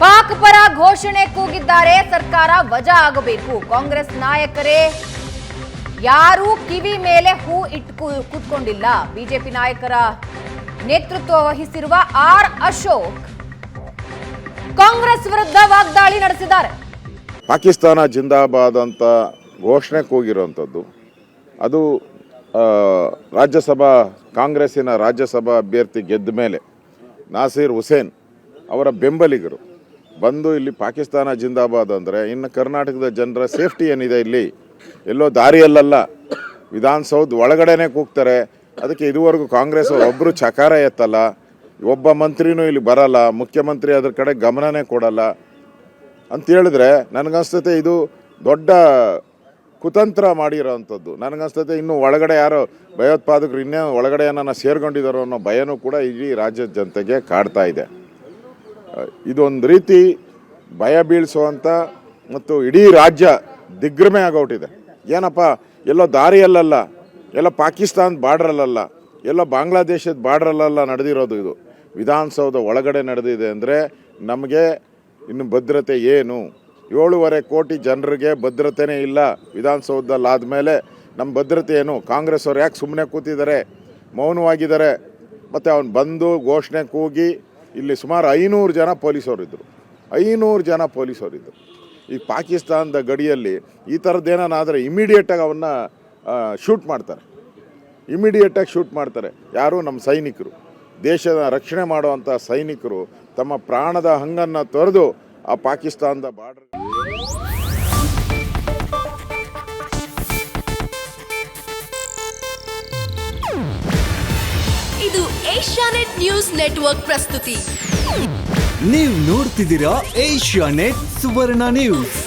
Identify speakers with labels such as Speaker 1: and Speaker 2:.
Speaker 1: ಪಾಕ್ ಪರ ಘೋಷಣೆ ಕೂಗಿದ್ದಾರೆ. ಸರ್ಕಾರ ವಜಾ ಆಗಬೇಕು. ಕಾಂಗ್ರೆಸ್ ನಾಯಕರೇ ಯಾರೂ ಕಿವಿ ಮೇಲೆ ಹೂ ಇಟ್ಟು ಕೂತ್ಕೊಂಡಿಲ್ಲ. ಬಿಜೆಪಿ ನಾಯಕರ ನೇತೃತ್ವ ವಹಿಸಿರುವ ಆರ್ ಅಶೋಕ್ ಕಾಂಗ್ರೆಸ್ ವಿರುದ್ಧ ವಾಗ್ದಾಳಿ ನಡೆಸಿದ್ದಾರೆ.
Speaker 2: ಪಾಕಿಸ್ತಾನ ಜಿಂದಾಬಾದ್ ಅಂತ ಘೋಷಣೆ ಕೂಗಿರುವಂಥದ್ದು ಅದು ರಾಜ್ಯಸಭಾ ಕಾಂಗ್ರೆಸ್ಸಿನ ರಾಜ್ಯಸಭಾ ಅಭ್ಯರ್ಥಿ ಗೆದ್ದ ಮೇಲೆ ನಾಸೀರ್ ಹುಸೇನ್ ಅವರ ಬೆಂಬಲಿಗರು ಬಂದು ಇಲ್ಲಿ ಪಾಕಿಸ್ತಾನ ಜಿಂದಾಬಾದ್ ಅಂದರೆ ಇನ್ನು ಕರ್ನಾಟಕದ ಜನರ ಸೇಫ್ಟಿ ಏನಿದೆ ಇಲ್ಲಿ ಎಲ್ಲೋ ದಾರಿಯಲ್ಲ ವಿಧಾನಸೌಧ ಒಳಗಡೆನೆ ಕೂಗ್ತಾರೆ. ಅದಕ್ಕೆ ಇದುವರೆಗೂ ಕಾಂಗ್ರೆಸ್ ಒಬ್ಬರು ಚಕಾರ ಎತ್ತಲ್ಲ, ಒಬ್ಬ ಮಂತ್ರಿನೂ ಇಲ್ಲಿ ಬರಲ್ಲ, ಮುಖ್ಯಮಂತ್ರಿ ಅದ್ರ ಕಡೆ ಗಮನನೇ ಕೊಡಲ್ಲ ಅಂತ ಹೇಳಿದ್ರೆ ನನಗನ್ಸ್ತತೆ ಇದು ದೊಡ್ಡ ಕುತಂತ್ರ ಮಾಡಿರೋವಂಥದ್ದು. ನನಗನ್ಸ್ತತೆ ಇನ್ನು ಒಳಗಡೆ ಯಾರೋ ಭಯೋತ್ಪಾದಕರು ಇನ್ನೇ ಒಳಗಡೆ ಏನನ್ನ ಸೇರ್ಕೊಂಡಿದ್ದಾರೋ ಅನ್ನೋ ಭಯನೂ ಕೂಡ ಇಡೀ ರಾಜ್ಯದ ಜನತೆಗೆ ಕಾಡ್ತಾ ಇದೆ. ಇದೊಂದು ರೀತಿ ಭಯ ಬೀಳಿಸುವಂಥ ಮತ್ತು ಇಡೀ ರಾಜ್ಯ ದಿಗ್ಭ್ರಮೆ ಆಗೋಟಿದೆ. ಏನಪ್ಪ ಎಲ್ಲೋ ದಾರಿಯಲ್ಲ, ಎಲ್ಲ ಪಾಕಿಸ್ತಾನದ ಬಾರ್ಡ್ರಲ್ಲ, ಎಲ್ಲ ಬಾಂಗ್ಲಾದೇಶದ ಬಾರ್ಡ್ರಲ್ಲ ನಡೆದಿರೋದು. ಇದು ವಿಧಾನಸೌಧ ಒಳಗಡೆ ನಡೆದಿದೆ ಅಂದರೆ ನಮಗೆ ಇನ್ನು ಭದ್ರತೆ ಏನು? 7.5 ಕೋಟಿ ಜನರಿಗೆ ಭದ್ರತೆನೇ ಇಲ್ಲ ವಿಧಾನಸೌಧದಲ್ಲಿ. ಆದಮೇಲೆ ನಮ್ಮ ಭದ್ರತೆ ಏನು? ಕಾಂಗ್ರೆಸ್ ಅವ್ರು ಯಾಕೆ ಸುಮ್ಮನೆ ಕೂತಿದ್ದಾರೆ, ಮೌನವಾಗಿದ್ದಾರೆ? ಮತ್ತು ಅವನು ಬಂದು ಘೋಷಣೆ ಕೂಗಿ ಇಲ್ಲಿ ಸುಮಾರು 500 ಜನ ಪೊಲೀಸವರಿದ್ದರು. 500 ಜನ ಪೊಲೀಸವರಿದ್ದರು. ಈ ಪಾಕಿಸ್ತಾನದ ಗಡಿಯಲ್ಲಿ ಈ ಥರದ್ದೇನಾದರೆ ಇಮಿಡಿಯೇಟಾಗಿ ಅವನ್ನ ಶೂಟ್ ಮಾಡ್ತಾರೆ. ಇಮಿಡಿಯೇಟಾಗಿ ಶೂಟ್ ಮಾಡ್ತಾರೆ. ಯಾರು? ನಮ್ಮ ಸೈನಿಕರು, ದೇಶದ ರಕ್ಷಣೆ ಮಾಡುವಂಥ ಸೈನಿಕರು ತಮ್ಮ ಪ್ರಾಣದ ಹಂಗನ್ನು ತೊರೆದು ಆ ಪಾಕಿಸ್ತಾನದ ಬಾರ್ಡರ್.
Speaker 3: ಇದು ಏಷ್ಯಾನೆಟ್ ನ್ಯೂಸ್ ನೆಟ್ವರ್ಕ್ ಪ್ರಸ್ತುತಿ.
Speaker 4: ನೀವು ನೋಡ್ತಿದ್ದೀರಾ ಏಷ್ಯಾನೆಟ್ ಸುವರ್ಣ ನ್ಯೂಸ್.